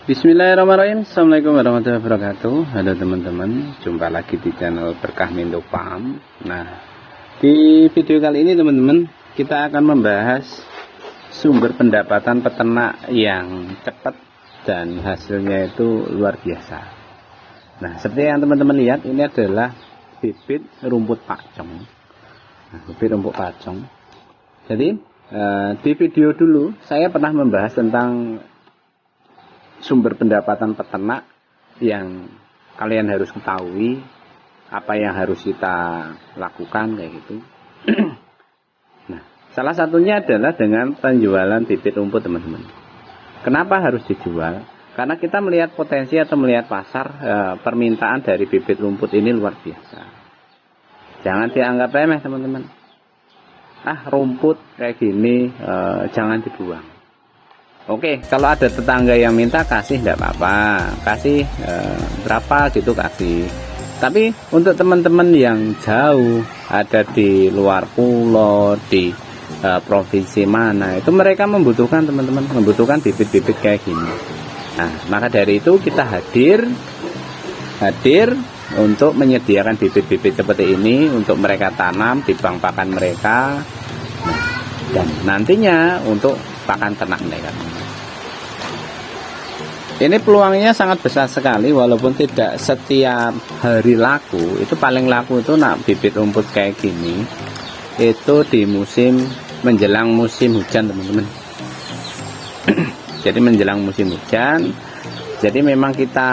Bismillahirrahmanirrahim. Assalamualaikum warahmatullahi wabarakatuh. Halo teman-teman, jumpa lagi di channel Berkah Mindo Farm. Nah, di video kali ini teman-teman, kita akan membahas sumber pendapatan peternak yang cepat dan hasilnya itu luar biasa. Nah, seperti yang teman-teman lihat, ini adalah bibit rumput pacong. Nah, bibit rumput pacong. Jadi di video dulu saya pernah membahas tentang sumber pendapatan peternak yang kalian harus ketahui, apa yang harus kita lakukan kayak gitu. Nah, salah satunya adalah dengan penjualan bibit rumput teman-teman. Kenapa harus dijual? Karena kita melihat potensi atau melihat pasar permintaan dari bibit rumput ini luar biasa. Jangan dianggap remeh teman-teman. Rumput kayak gini jangan dibuang. Oke, kalau ada tetangga yang minta kasih tidak apa-apa, kasih berapa gitu kasih. Tapi untuk teman-teman yang jauh, ada di luar pulau, di provinsi mana, itu mereka membutuhkan teman-teman, membutuhkan bibit-bibit kayak gini. Nah, maka dari itu kita hadir untuk menyediakan bibit-bibit seperti ini untuk mereka tanam di bank pakan mereka. Nah, dan nantinya untuk pakan ternak mereka. Ini peluangnya sangat besar sekali, walaupun tidak setiap hari laku. Itu paling laku itu bibit rumput kayak gini itu di musim menjelang musim hujan teman-teman. Jadi menjelang musim hujan, jadi memang kita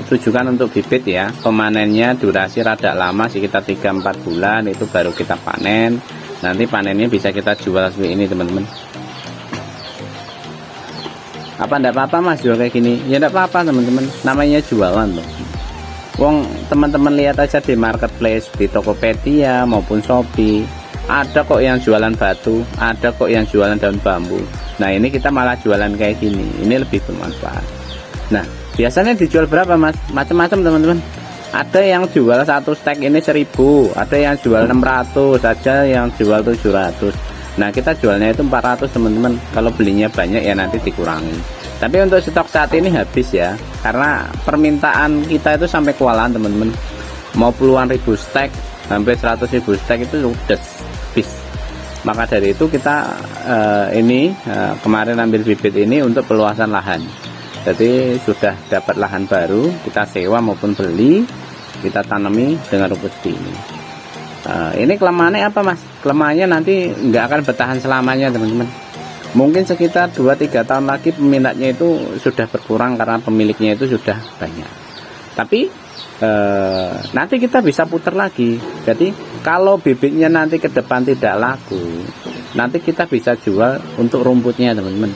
tujukan untuk bibit ya. Pemanennya durasi rada lama, sekitar 3-4 bulan itu baru kita panen. Nanti panennya bisa kita jual seperti ini teman-teman. Apa enggak apa-apa mas jual kayak gini? Ya enggak apa-apa teman-teman, namanya jualan loh. Wong teman-teman lihat aja di marketplace, di Tokopedia maupun Shopee, ada kok yang jualan batu, ada kok yang jualan daun bambu. Nah ini kita malah jualan kayak gini, ini lebih bermanfaat. Nah biasanya dijual berapa mas? Macam-macam teman-teman. Ada yang jual satu stek ini 1000, ada yang jual 600, ada yang jual 700. Nah kita jualnya itu 400 teman-teman. Kalau belinya banyak ya nanti dikurangi. Tapi untuk stok saat ini habis ya, karena permintaan kita itu sampai kewalahan teman-teman. Mau puluhan ribu stek, hampir 100.000 stek itu udah habis. Maka dari itu kita kemarin ambil bibit ini untuk peluasan lahan. Jadi sudah dapat lahan baru, kita sewa maupun beli, kita tanami dengan rumput seperti ini. Ini kelemahannya apa mas? Kelemahannya nanti nggak akan bertahan selamanya teman-teman. Mungkin sekitar 2-3 tahun lagi peminatnya itu sudah berkurang karena pemiliknya itu sudah banyak. Tapi nanti kita bisa putar lagi. Jadi kalau bibitnya nanti ke depan tidak laku, nanti kita bisa jual untuk rumputnya teman-teman.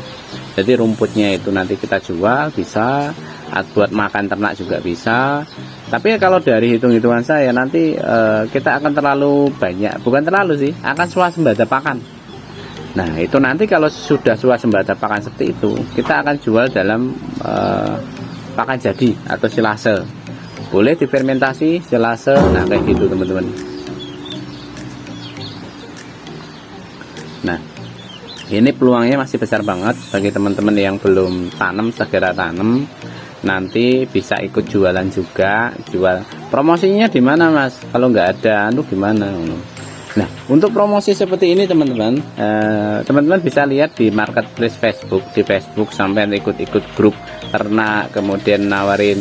Jadi rumputnya itu nanti kita jual, bisa buat makan ternak juga bisa. Tapi kalau dari hitung-hitungan saya nanti kita akan terlalu banyak, bukan terlalu sih, akan swasembada pakan. Nah itu nanti kalau sudah swasembada pakan seperti itu, kita akan jual dalam pakan jadi atau silase. Boleh difermentasi silase, nah kayak gitu teman-teman. Nah ini peluangnya masih besar banget bagi teman-teman yang belum tanam, segera tanam. Nanti bisa ikut jualan juga. Jual promosinya di mana mas? Kalau nggak ada gimana? Nah untuk promosi seperti ini teman-teman, teman-teman bisa lihat di marketplace Facebook. Di Facebook sampai ikut-ikut grup ternak, kemudian nawarin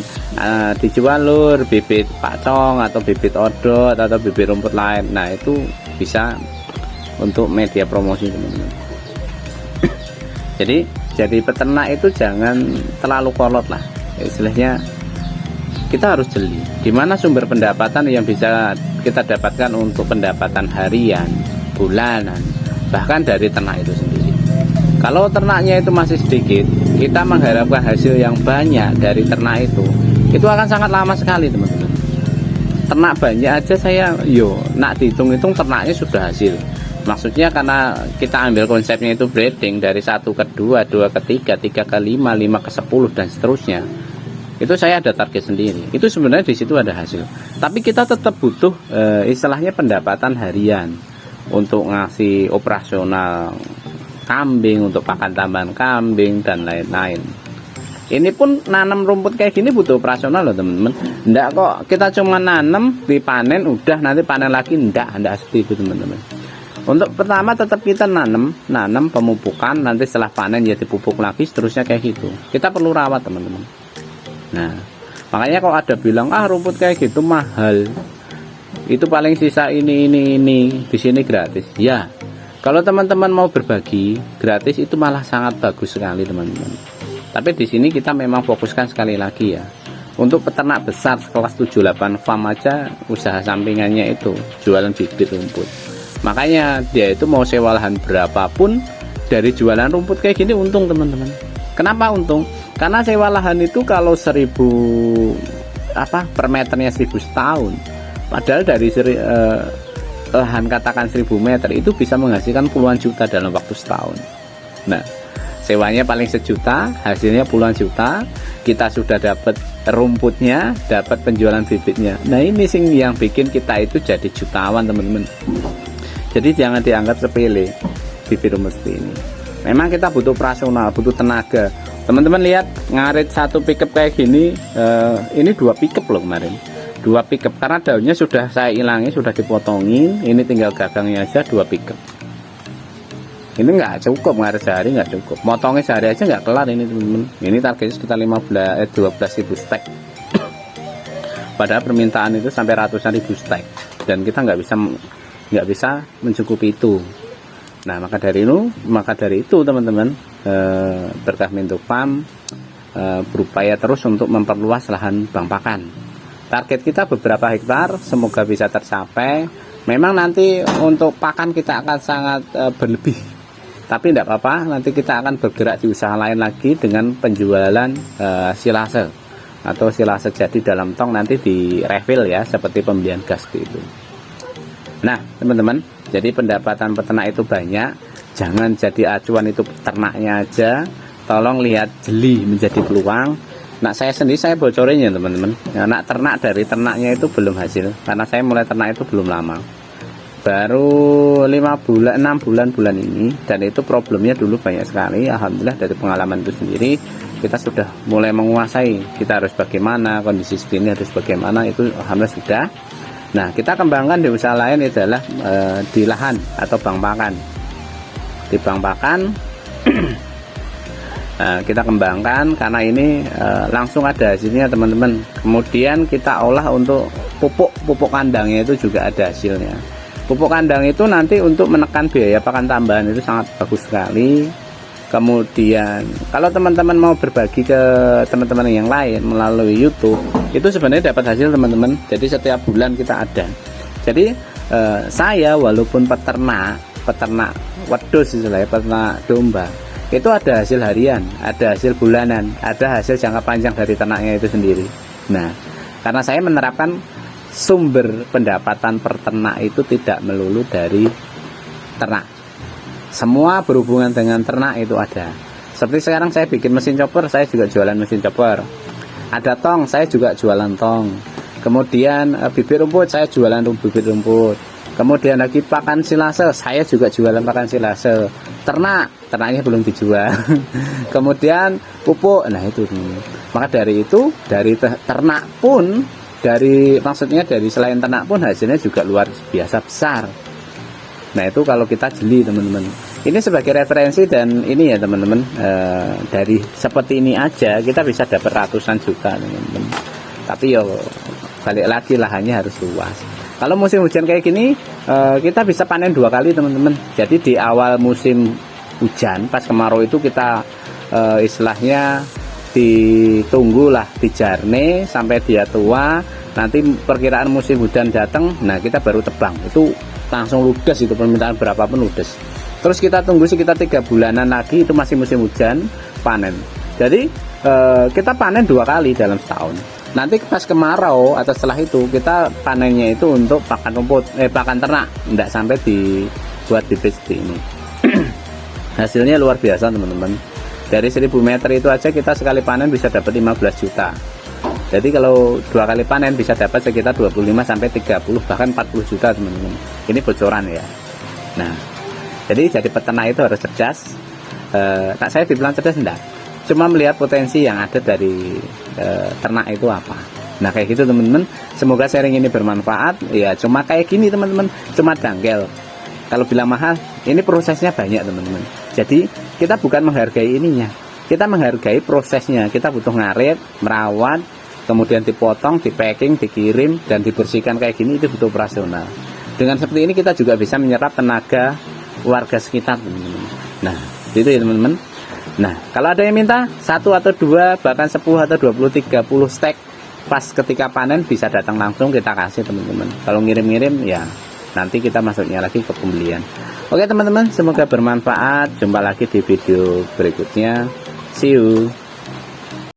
dijual lur bibit pacong atau bibit odot atau bibit rumput lain. Nah itu bisa untuk media promosi teman-teman. Jadi peternak itu jangan terlalu kolot lah. Istilahnya kita harus jeli di mana sumber pendapatan yang bisa kita dapatkan untuk pendapatan harian, bulanan, bahkan dari ternak itu sendiri. Kalau ternaknya itu masih sedikit, kita mengharapkan hasil yang banyak dari ternak itu akan sangat lama sekali teman-teman. Ternak banyak aja saya nak dihitung-hitung ternaknya sudah hasil. Maksudnya karena kita ambil konsepnya itu breeding dari 1 ke 2, 2 ke 3, 3 ke 5, 5 ke 10 dan seterusnya. Itu saya ada target sendiri. Itu sebenarnya di situ ada hasil. Tapi kita tetap butuh istilahnya pendapatan harian untuk ngasih operasional kambing, untuk pakan tambahan kambing dan lain-lain. Ini pun nanam rumput kayak gini butuh operasional loh teman-teman. Enggak kok kita cuma nanam dipanen udah nanti panen lagi, enggak seperti itu teman-teman. Untuk pertama tetap kita nanam pemupukan, nanti setelah panen ya dipupuk lagi, seterusnya kayak gitu. Kita perlu rawat teman-teman. Nah, makanya kalau ada bilang rumput kayak gitu mahal, itu paling sisa ini di sini gratis. Ya, kalau teman-teman mau berbagi gratis itu malah sangat bagus sekali teman-teman. Tapi di sini kita memang fokuskan sekali lagi ya, untuk peternak besar kelas 78 farm aja usaha sampingannya itu jualan bibit rumput. Makanya dia itu mau sewa lahan berapapun dari jualan rumput kayak gini untung teman-teman. Kenapa untung? Karena sewa lahan itu kalau 1000 per meternya 1000 setahun. Padahal dari lahan katakan 1000 meter itu bisa menghasilkan puluhan juta dalam waktu setahun. Nah, sewanya paling sejuta, hasilnya puluhan juta, kita sudah dapat rumputnya, dapat penjualan bibitnya. Nah ini sih yang bikin kita itu jadi jutawan teman-teman. Jadi jangan dianggap sepele bibit rumput ini. Memang kita butuh operasional, butuh tenaga. Teman-teman lihat ngarit satu pickup kayak gini, ini 2 pickup loh kemarin. 2 pickup karena daunnya sudah saya ilangi, sudah dipotongin. Ini tinggal gagangnya aja 2 pickup. Ini nggak cukup, ngarit sehari nggak cukup, motongnya sehari aja nggak kelar ini teman-teman. Ini targetnya sekitar 12.000 stek. Padahal permintaan itu sampai ratusan ribu stek dan kita nggak bisa mencukupi itu. Nah maka dari itu teman-teman, Berkah Minto Farm berupaya terus untuk memperluas lahan bang pakan. Target kita beberapa hektar, semoga bisa tercapai. Memang nanti untuk pakan kita akan sangat berlebih, tapi tidak apa-apa, nanti kita akan bergerak di usaha lain lagi dengan penjualan silase atau silase jadi dalam tong, nanti di refill ya, seperti pembelian gas gitu. Nah teman-teman, jadi pendapatan peternak itu banyak, jangan jadi acuan itu peternaknya aja, tolong lihat jeli menjadi peluang. Nah saya sendiri saya bocorin ya teman-teman, anak ternak dari ternaknya itu belum hasil, karena saya mulai ternak itu belum lama, baru 6 bulan ini, dan itu problemnya dulu banyak sekali. Alhamdulillah dari pengalaman itu sendiri kita sudah mulai menguasai, kita harus bagaimana, kondisi segini harus bagaimana, itu alhamdulillah sudah. Nah kita kembangkan di usaha lain adalah di lahan atau bang pakan. Di bang pakan kita kembangkan karena ini langsung ada hasilnya teman-teman. Kemudian kita olah untuk pupuk kandangnya itu juga ada hasilnya. Pupuk kandang itu nanti untuk menekan biaya pakan tambahan itu sangat bagus sekali. Kemudian kalau teman-teman mau berbagi ke teman-teman yang lain melalui YouTube, itu sebenarnya dapat hasil teman-teman. Jadi setiap bulan kita ada. Jadi saya walaupun peternak wedus istilahnya, peternak domba, itu ada hasil harian, ada hasil bulanan, ada hasil jangka panjang dari ternaknya itu sendiri. Nah, karena saya menerapkan sumber pendapatan peternak itu tidak melulu dari ternak, semua berhubungan dengan ternak itu ada. Seperti sekarang saya bikin mesin chopper, saya juga jualan mesin chopper. Ada tong, saya juga jualan tong. Kemudian bibit rumput, saya jualan bibit rumput. Kemudian lagi pakan silase, saya juga jualan pakan silase. Ternaknya belum dijual. Kemudian pupuk, nah itu. Maka dari itu, dari ternak pun, maksudnya dari selain ternak pun hasilnya juga luar biasa besar. Nah itu kalau kita jeli teman-teman. Ini sebagai referensi, dan ini ya teman-teman, dari seperti ini aja kita bisa dapat ratusan juta teman-teman. Tapi yo balik lagi lahannya harus luas. Kalau musim hujan kayak gini, kita bisa panen 2 kali teman-teman. Jadi di awal musim hujan pas kemarau itu kita istilahnya ditunggulah, dijarne sampai dia tua. Nanti perkiraan musim hujan datang, nah kita baru tebang. Itu langsung ludes, itu permintaan berapapun ludes. Terus kita tunggu sekitar 3 bulanan lagi, itu masih musim hujan, panen. Jadi kita panen 2 kali dalam setahun. Nanti pas kemarau atau setelah itu kita panennya itu untuk pakan rumput, pakan ternak, tidak sampai dibuat bibit seperti ini. Hasilnya luar biasa teman-teman. Dari 1000 meter itu aja kita sekali panen bisa dapat 15 juta. Jadi kalau 2 kali panen bisa dapat sekitar 25 sampai 30 bahkan 40 juta teman-teman. Ini bocoran ya. Nah, jadi peternak itu harus cerdas. Tak saya dibilang cerdas enggak. cuma melihat potensi yang ada dari ternak itu apa. Nah kayak gitu teman-teman, semoga sharing ini bermanfaat ya. Cuma kayak gini teman-teman, cuma dangkel. Kalau bilang mahal, ini prosesnya banyak teman-teman. Jadi kita bukan menghargai ininya, kita menghargai prosesnya. Kita butuh ngarit, merawat, kemudian dipotong, dipacking, dikirim, dan dibersihkan kayak gini, itu butuh operasional. Dengan seperti ini kita juga bisa menyerap tenaga warga sekitar teman-teman. Nah itu ya teman-teman. Nah kalau ada yang minta 1 atau 2 bahkan 10 atau 20 30 stek pas ketika panen, bisa datang langsung kita kasih teman-teman. Kalau ngirim-ngirim ya nanti kita masuknya lagi ke pembelian. Oke teman-teman, semoga bermanfaat. Jumpa lagi di video berikutnya. See you.